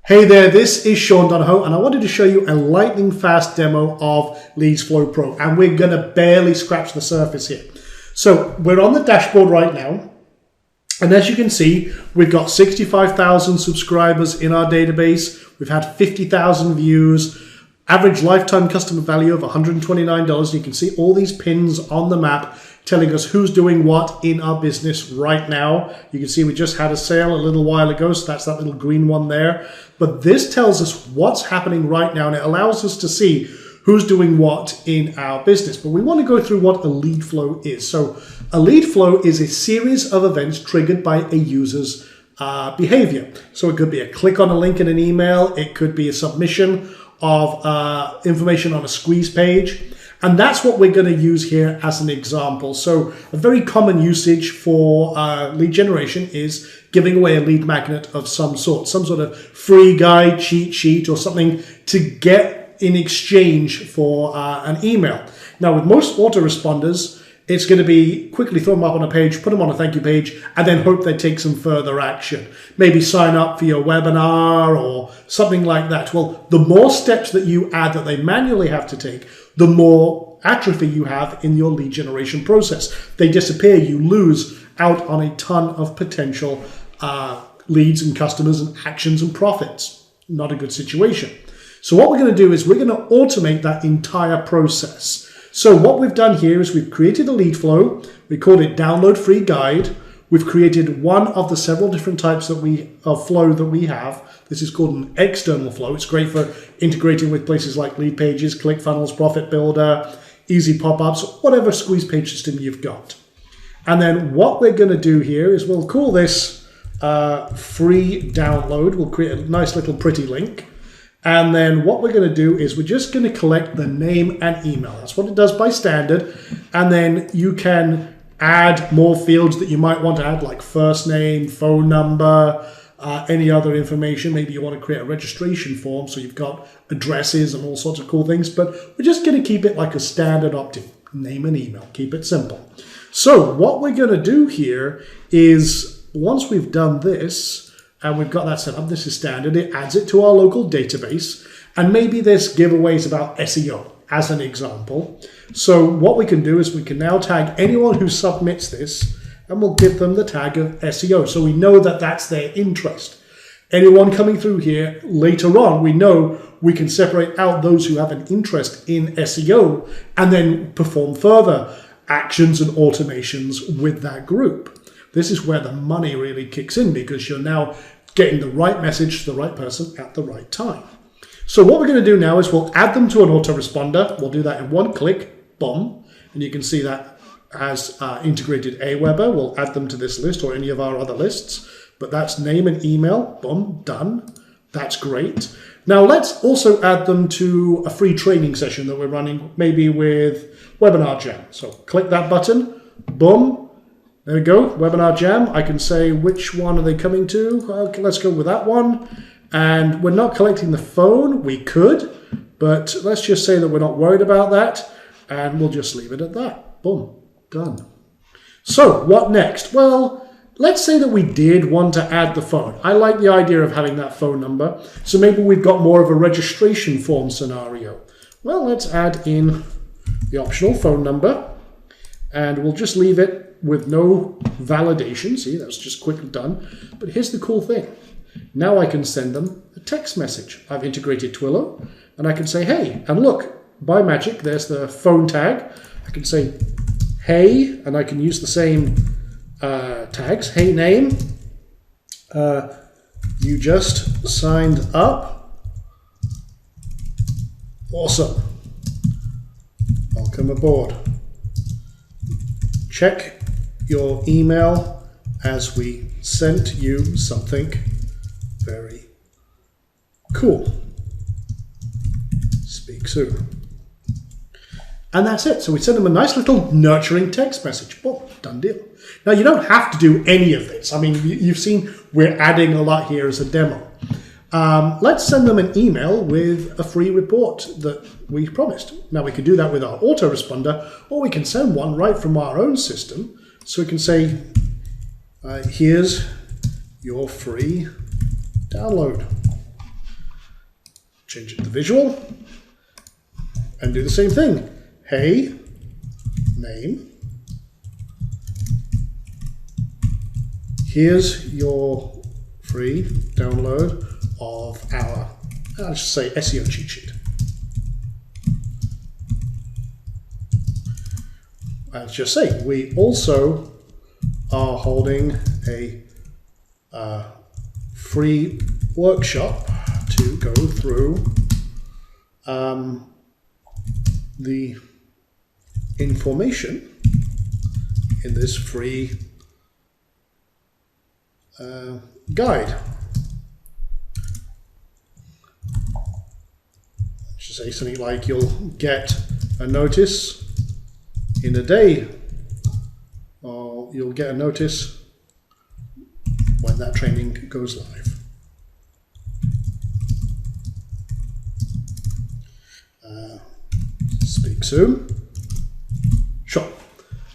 Hey there, this is Sean Donahoe, and I wanted to show you a lightning fast demo of LeadsFlow Pro, and we're going to barely scratch the surface here. So we're on the dashboard right now, and as you can see, we've got 65,000 subscribers in our database. We've had 50,000 views, average lifetime customer value of $129. You can see all these pins on the map telling us who's doing what in our business right now. You can see we just had a sale a little while ago, so that's that little green one there. But this tells us what's happening right now, and it allows us to see who's doing what in our business. But we want to go through what a lead flow is. So a lead flow is a series of events triggered by a user's behavior. So it could be a click on a link in an email. It could be a submission of information on a squeeze page. And that's what we're going to use here as an example. So a very common usage for lead generation is giving away a lead magnet of some sort of free guide, cheat sheet, or something to get in exchange for an email. Now, with most autoresponders, it's going to be quickly throw them up on a page, put them on a thank you page, and then hope they take some further action. Maybe sign up for your webinar or something like that. Well, the more steps that you add that they manually have to take, the more atrophy you have in your lead generation process. They disappear, you lose out on a ton of potential leads and customers and actions and profits. Not a good situation. So what we're going to do is we're going to automate that entire process. So what we've done here is we've created a lead flow. We called it download free guide. We've created one of the several different types of flow that we have. This is called an external flow. It's great for integrating with places like Lead Pages, ClickFunnels, Profit Builder, Easy Pop-ups, whatever squeeze page system you've got. And then what we're going to do here is we'll call this free download. We'll create a nice little pretty link. And then what we're going to do is we're just going to collect the name and email. That's what it does by standard. And then you can add more fields that you might want to add, like first name, phone number, any other information. Maybe you want to create a registration form, so you've got addresses and all sorts of cool things. But we're just going to keep it like a standard opt-in, name and email. Keep it simple. So what we're going to do here is once we've done this, and we've got that set up, this is standard, it adds it to our local database. And maybe there's giveaways about SEO as an example. So what we can do is we can now tag anyone who submits this, and we'll give them the tag of SEO. So we know that that's their interest. Anyone coming through here later on, we know we can separate out those who have an interest in SEO and then perform further actions and automations with that group. This is where the money really kicks in, because you're now getting the right message to the right person at the right time. So what we're going to do now is we'll add them to an autoresponder. We'll do that in one click, boom. And you can see that as integrated Aweber. We'll add them to this list or any of our other lists. But that's name and email, boom, done. That's great. Now let's also add them to a free training session that we're running, maybe with Webinar Jam. So click that button, boom. There we go, Webinar Jam. I can say which one are they coming to. Okay, let's go with that one. And we're not collecting the phone. We could, but let's just say that we're not worried about that. And we'll just leave it at that. Boom, done. So what next? Well, let's say that we did want to add the phone. I like the idea of having that phone number. So maybe we've got more of a registration form scenario. Well, let's add in the optional phone number. And we'll just leave it with no validation. See, that's just quickly done. But here's the cool thing. Now I can send them a text message. I've integrated Twilio, and I can say, hey, and look, by magic, there's the phone tag. I can say, hey, and I can use the same tags. Hey, name, you just signed up. Awesome. Welcome aboard. Check your email as we sent you something very cool. Speak soon. And that's it. So we send them a nice little nurturing text message. Boom, done deal. Now you don't have to do any of this. I mean, you've seen we're adding a lot here as a demo. Let's send them an email with a free report that we promised. Now we can do that with our autoresponder, or we can send one right from our own system. So we can say, here's your free download. change it to visual, and do the same thing. Hey, name. Here's your free download of our, let's just say, SEO cheat sheet. Let's just say we also are holding a free workshop to go through the information in this free guide. Let's say something like you'll get a notice in a day, or you'll get a notice when that training goes live. Speak soon. Sure.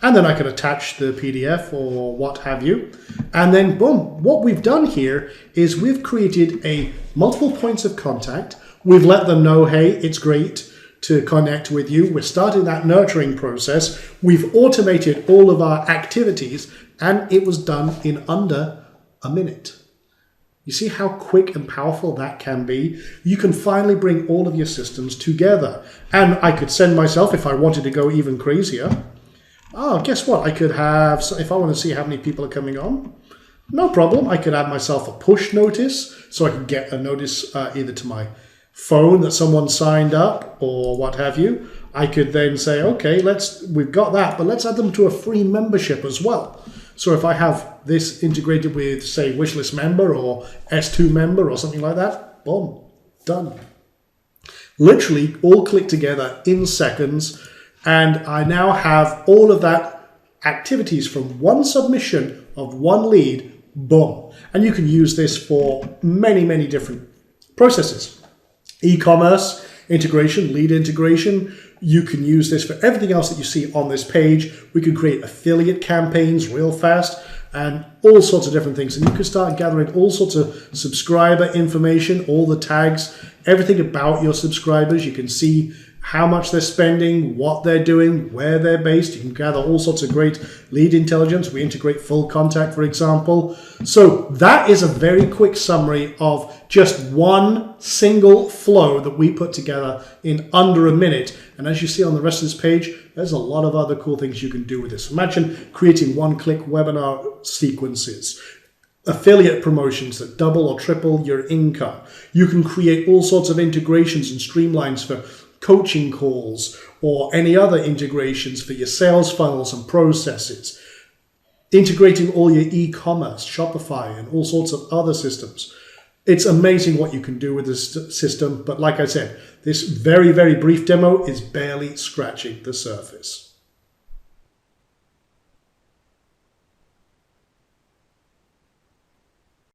And then I can attach the PDF or what have you. And then boom, what we've done here is we've created a multiple points of contact. We've let them know, hey, it's great to connect with you. We're starting that nurturing process. We've automated all of our activities, and it was done in under a minute. You see how quick and powerful that can be? You can finally bring all of your systems together. And I could send myself, if I wanted to go even crazier, guess what? I could have, if I want to see how many people are coming on, no problem. I could add myself a push notice, so I could get a notice either to my phone that someone signed up or what have you. I could then say, okay, we've got that, but let's add them to a free membership as well. So if I have this integrated with, say, Wishlist member or S2 member or something like that, boom, done. Literally all click together in seconds, and I now have all of that activities from one submission of one lead, boom. And you can use this for many, many different processes. E-commerce integration, lead integration. You can use this for everything else that you see on this page. We can create affiliate campaigns real fast and all sorts of different things. And you can start gathering all sorts of subscriber information, all the tags, everything about your subscribers. You can see how much they're spending, what they're doing, where they're based. You can gather all sorts of great lead intelligence. We integrate full contact, for example. So that is a very quick summary of just one single flow that we put together in under a minute. And as you see on the rest of this page, there's a lot of other cool things you can do with this. Imagine creating one-click webinar sequences, affiliate promotions that double or triple your income. You can create all sorts of integrations and streamlines for coaching calls or any other integrations for your sales funnels and processes. Integrating all your e-commerce, Shopify, and all sorts of other systems. It's amazing what you can do with this system, but like I said, this very, very brief demo is barely scratching the surface.